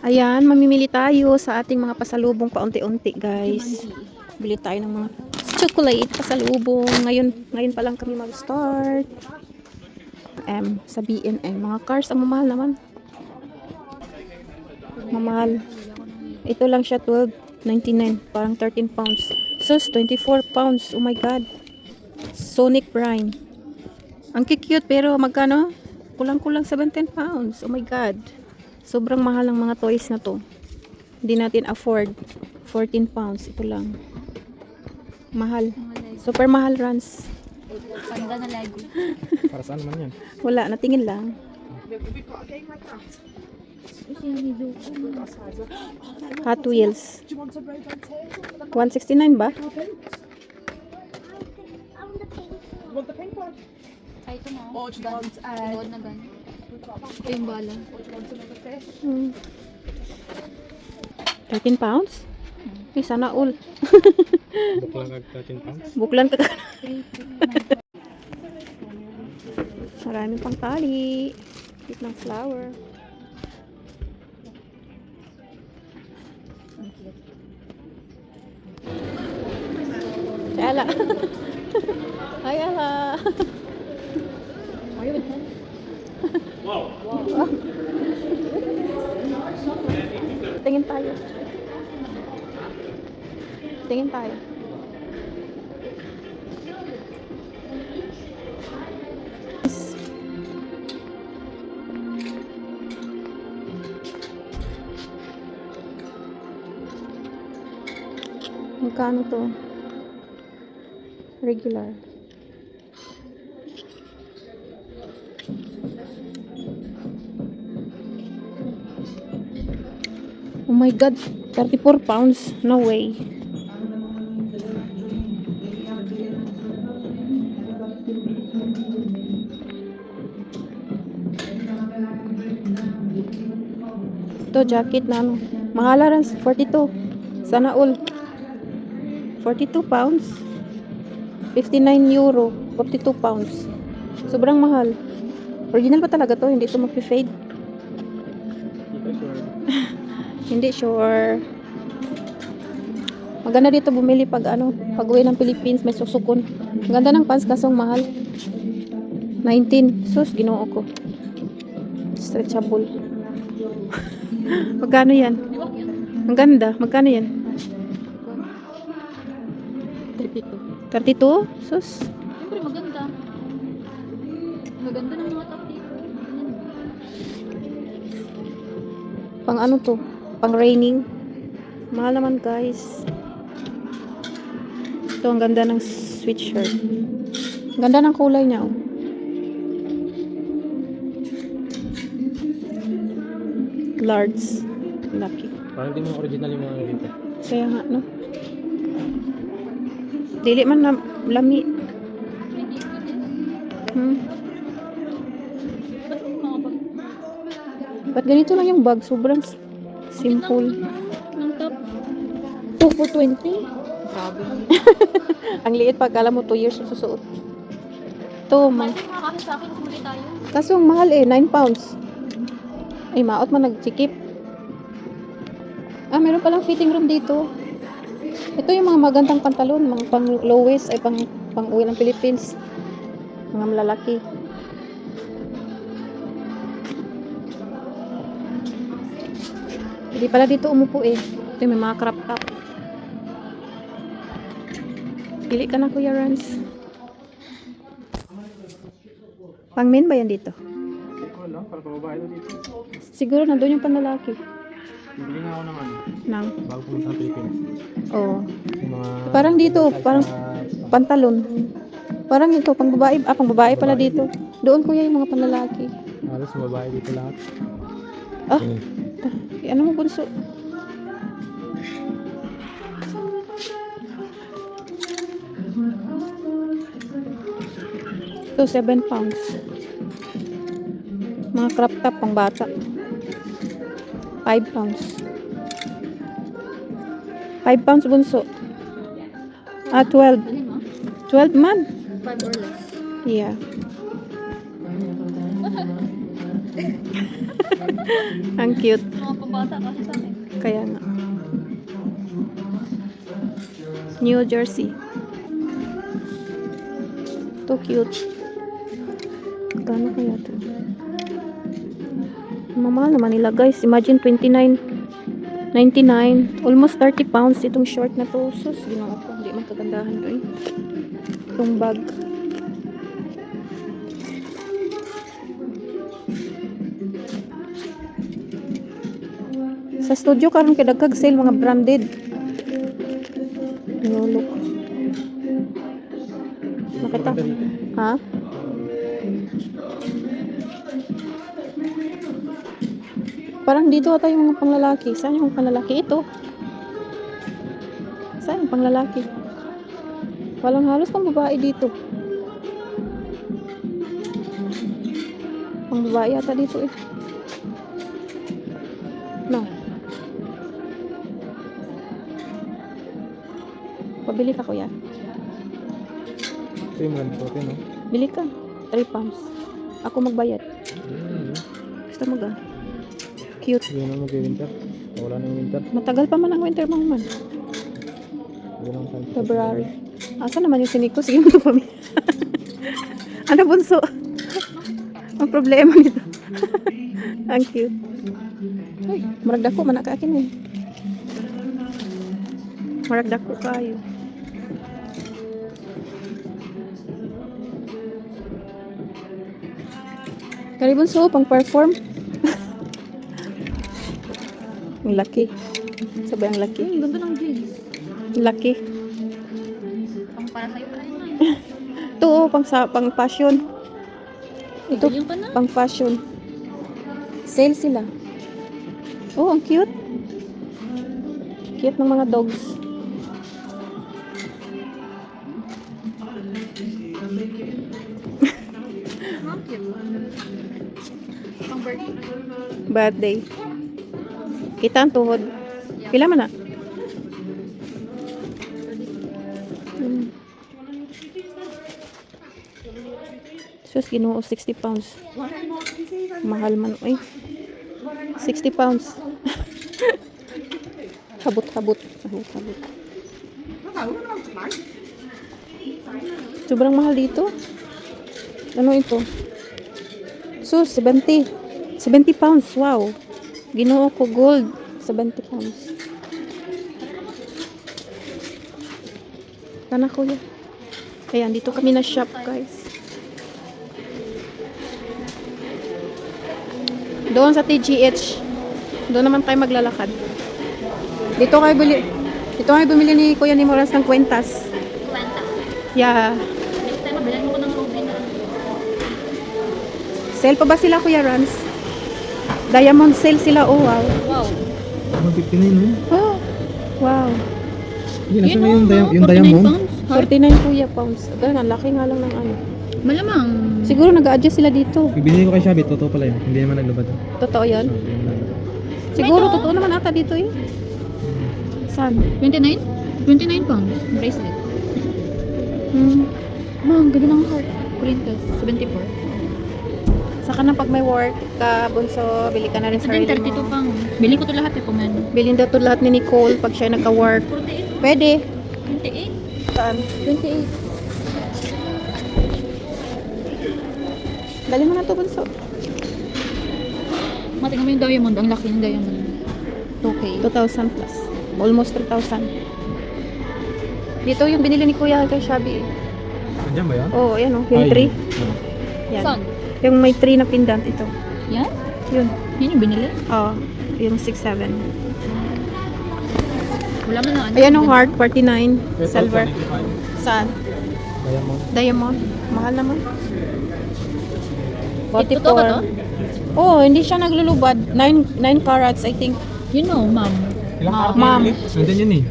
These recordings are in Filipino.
Ayan, mamimili tayo sa ating mga pasalubong paunti-unti, guys. Bili tayo ng mga chocolate pasalubong. Ngayon pa lang kami mag-start. Sa B&M. Mga cars, ang mamahal naman. Mamahal. Ito lang siya, 12.99. Parang 13 pounds. Sus, 24 pounds. Oh my God. Sonic Prime. Ang cute pero magkano? Kulang-kulang 17 pounds. Oh my God. Sobrang mahal ng mga toys na to. Hindi natin afford. 14 pounds. Ito lang. Mahal. Super mahal, Rans. Panda na Lego. Para saan naman yan? Wala, natingin lang. Hot Wheels. 169 ba? Ay, ito na. Gun na gun. Ito yung bala. 13 pounds? Eh, sana all. Buklang ag 13 pounds. Buklan ka. Maraming pang tali. Cute ng flower. Si Ala. Hi, Ala. Wow. Tingin tayo. Tingin tayo. Magkano to? Regular. Oh my God, 34 pounds. No way. Ito, jacket na ano. Mahala rin, 42. Sana all. 42 pounds. 59 euro. 42 pounds. Sobrang mahal. Original pa talaga to. Hindi ito mag-fade. Hindi sure. Maganda dito bumili pag pag uwi ng Philippines, may susukon. Maganda ng pants kasong mahal. 19. Sus, ginoo ko. Stretchable. Magkano yan? Ang ganda. Magkano yan? 32. 32? Sus. Siyempre maganda. Maganda ng mga top dito. Pang ano to? Pang raining. Mahal naman, guys. Ito, ang ganda ng sweatshirt. Ang ganda ng kulay niya, oh. Large. Lucky. Parang di mo original yung mga dito. Kaya nga, no? Dili man na lami. Ba't ganito lang yung bag? Sobrang simple. Ng top. 2 for 20. Grabe. Ang liit pag alam mo 2 years susuot. Ito, Mahal yung mga kasi sa akin. Sumuli tayo. kaso ang mahal 9 pounds. Ay, maot man nagsikip. Meron palang fitting room dito. Ito yung mga magandang pantalon, mga pang low waist, ay pang uwi ng Philippines. Mga malalaki. Hindi pala dito umupo eh. Ito may mga crop top. Pili ka na, Kuya Rans. Pang men ba yan dito? Ikaw lang, para pababae ito dito. Siguro nandun yung panlalaki. Bibili nga ako ng Nang. bago pumunta sa Pilipinas. Oo. Yung mga... Parang dito, parang pantalon. Parang ito, pang babae pala dito. Doon, kuya, yung mga panlalaki. Halos yung babae dito lahat. Ah, ano mo, bunso? Ito, 7 pounds. Mga crop top pang bata. 5 pounds. 5 pounds, bunso. 12. Alin mo? 12 man. 5 or less. Yeah. Ang cute. Mga pabata bata kasi sa amin. Kaya nga. New Jersey. To cute. Gano kaya to? Mamahal naman nila guys. Imagine 29.99. Almost 30 pounds itong short na to. Sus, ginawa ko. Hindi man kagandahan to eh. Itong bag. Sa studio karon kay dagkag sale mga branded. No, look. Nakita? Ha? Parang dito ata yung mga panglalaki. Saan yung panglalaki? Ito. Saan yung panglalaki? Walang halos pang babae dito. Pang babae ata dito eh. No. Pabili ka kuya. Ito yung brand ko, no? Bili ka. 3 pounds. Ako magbayad. Gusto mo ga? Cute. Hindi na mag-winter. Wala na yung winter. Matagal pa man ang winter mo man. Hindi lang time. February. Asa naman yung sinik ko? Sige mo ito pa. Ano bunso? Ang problema nito. Ang cute. Ay, maragdako man ka akin eh. Maragdako kayo. Kali bunso, pang perform. Ang laki. Sabi ang laki. Ang ganda ng jeans. Laki. Pang para sa'yo pa na. Ito oh, pang fashion. Ito Yung ka na. pang fashion. Sale sila. Oh, ang cute. Cute ng mga dogs. Ang cute. Pang birthday. Birthday. Kita ang tuhod. Pila man na? Hmm. Sus, ginoo 60 pounds. Mahal man. Ay. 60 pounds. Habot-habot. Habot-habot. Sobrang mahal dito. Ano ito? Sus, 70. 70 pounds. Wow. Ginoo ko gold. 70 pounds. Tana kuya. Ayan, dito kami na shop guys. Doon sa TGH. Doon naman tayo maglalakad. Dito kayo bumili ni Kuya ni Moras ng kwentas. Kwenta. Yeah. Next time, mabilan mo ko ng ruby na. Sale pa ba sila Kuya Rans? Diamond sale sila. Oh wow. Wow. 159 no? Oh. Wow. Hindi, nasa Yun, na yung, oh, yung 49 diamond? pounds. Heart. 49 Kuya pounds. Ganun, ang laki nga lang ng ano. Malamang. Siguro nag-a-adjust sila dito. Binili ko kay Shabby, totoo pala yun. Hindi naman naglabad. Totoo yan? So, yun lang. Siguro Ito. totoo naman ata dito eh. Saan? 29? 29 pounds. Bracelet. Ang ganda ng heart. Princess. 74. Saka na pag may work ka, bunso, bili ka na rin And then sarili 32 mo. pounds. Bili ko to lahat eh kung ano. Bilhin daw to lahat ni Nicole pag siya nagka-work. 48. Pwede. 28. Saan? 28. Dali mo na to, bunso. Matingnan mo yung diamond. Ang laki ng diamond. Okay. 2,000 plus. Almost 3,000. Dito yung binili ni Kuya kay Shabby. Nandiyan ba yan? Oo, ayan o. Yung 3. Yan. Saan? Yung may 3 na pendant ito. Yan? Yun. Yan yung binili? Oo. Yung 6,700. Wala man na ano. Ayan o, heart. 49. Silver. Saan? Diamond. Diamond. Mahal naman. Ito to ba to? Oo, hindi siya naglulubad. 9 carats, I think. You know, ma'am. Ilang Ah, karat ma'am. na ulit? Nandiyan yun eh.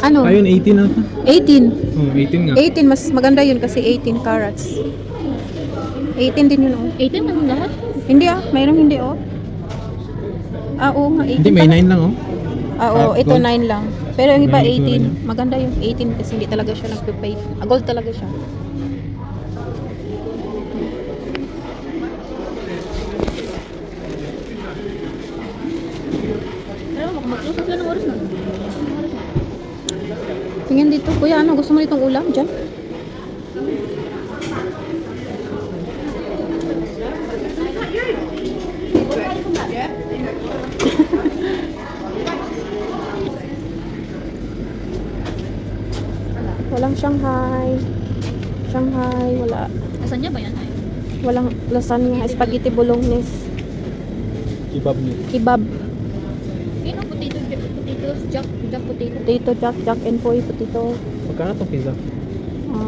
Ano? Ayun, 18 na ata. 18. Oh, 18 nga. 18, mas maganda yun kasi 18 carats. 18 din yun, oh. 18 naman lahat? Hindi ah, mayroong hindi, oh. Ah, oo nga, 18 Hindi, may pala. 9 lang oh. Ah, oo, ito gold. 9 lang. Pero yung iba May itsura 18. Maganda yung 18 kasi hindi talaga siya nagpe-pay. Ah, gold talaga siya. Mag-close na sila ng oras na. Tingin dito. Kuya, ano? Gusto mo ditong ulam? Diyan? Walang Shanghai. Shanghai, wala. Asan niya ba yan ay? Walang lasagna, spaghetti bolognese, Kebab niyo. kebab, Yun ang potatoes, jack potato. potato, jack and poi potato. Magkano itong pizza?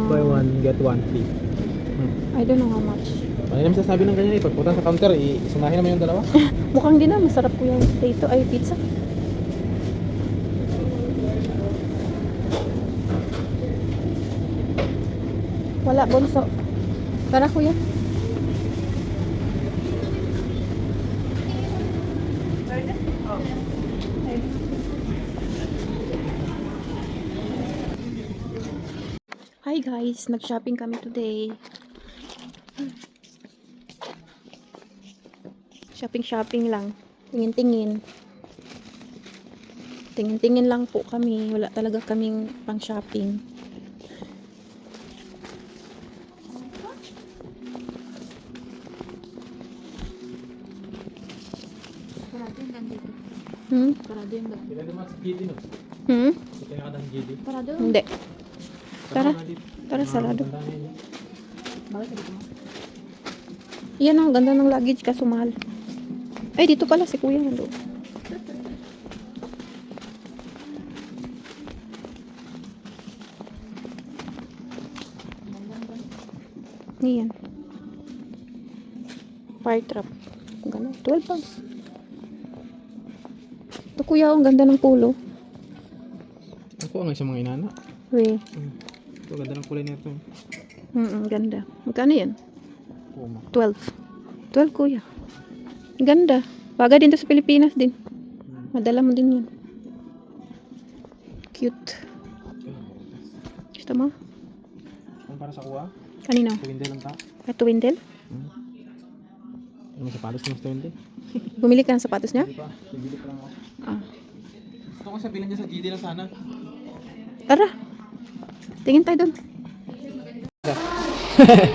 Buy Um, one, get one free. I don't know how much. Ano naman sasabi ng ganyan eh. Pagpunta sa counter, isunahin naman yung dalawa. Mukhang din na, masarap ko yung potato, ay pizza. Wala, bunso. Tara kuya. Hi guys, nag-shopping kami today. Shopping lang. Tingin-tingin. Tingin-tingin lang po kami. Wala talaga kaming pang-shopping. Parado yung gandito. Hmm? Parado yung gandito. Kailan naman sa GD no? Hmm? Kaya nakadang GD. Parado? Hindi. Tara. Tara, sarado. Bakit dito mo? Yan ang ganda ng luggage kaso mahal. Ay, dito pala si kuya nando. Yan. Fire trap. Gano'n. 12 pounds. Ito kuya, ang ganda ng polo. Ako ang isang mga inana. We. Ito, ganda ng kulay nito. Ganda. Magkano yan? Puma. 12. 12 kuya. Ganda. Baga din to sa Pilipinas din. Madala mo din yan. Cute. Gusto mo? Ano para sa kuha? Kanino? Tuwinde lang ta. Ito Windel? Ano sa palos ng tuwinde? Bumili ka ng sapatos niya? Hindi pa. Bibili pa lang ako. Ah. Gusto ko sabihin niya sa GD lang sana. Tara. Tingin tayo doon.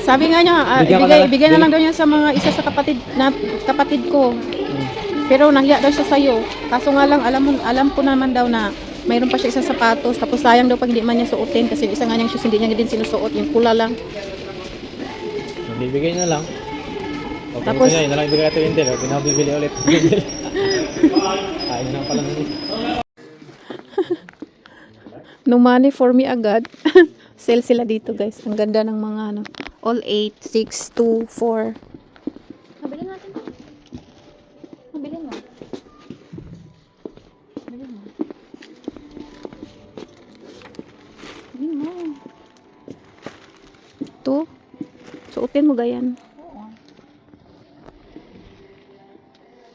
Sabi nga niya, Bigyan ko na lang. ibigay na lang daw niya sa mga isa sa kapatid ko. Pero nahiya daw siya sa'yo. Kaso nga lang, alam ko naman daw na mayroon pa siya isang sapatos. Tapos sayang daw pag hindi man niya suotin. Kasi yung isa nga niyang shoes, hindi niya din sinusuot. Yung pula lang. Bibigay na lang. O, Tapos- niya, yun na lang ibigay ito Windel. Pinabibili ulit. Ayun na pala nun. No money for me agad. Sale sila dito guys. Ang ganda ng mga ano. All 8, 6, 2, 4. Nabilin natin to. Nabilin mo. Nabilin mo. Yun mo. Ito. Suotin mo gayan. Oo.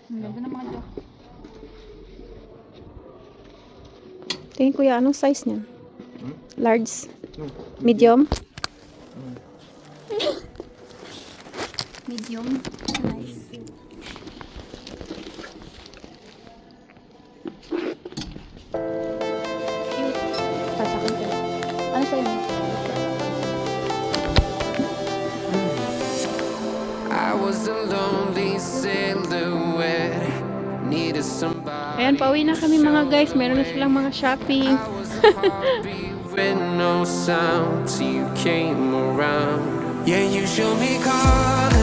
Ang ganda ng mga jack. Tingin kuya, anong size niyan? Large? Medium? Medium. Nice. Cute. Tasakin ka. Ano sa'yo? I was a lonely silhouette, needed somebody. Ayan, pauwi na kami mga guys. Meron na silang mga shopping. I was a heartbeat with no sound till you came around. Yeah, you showed me color.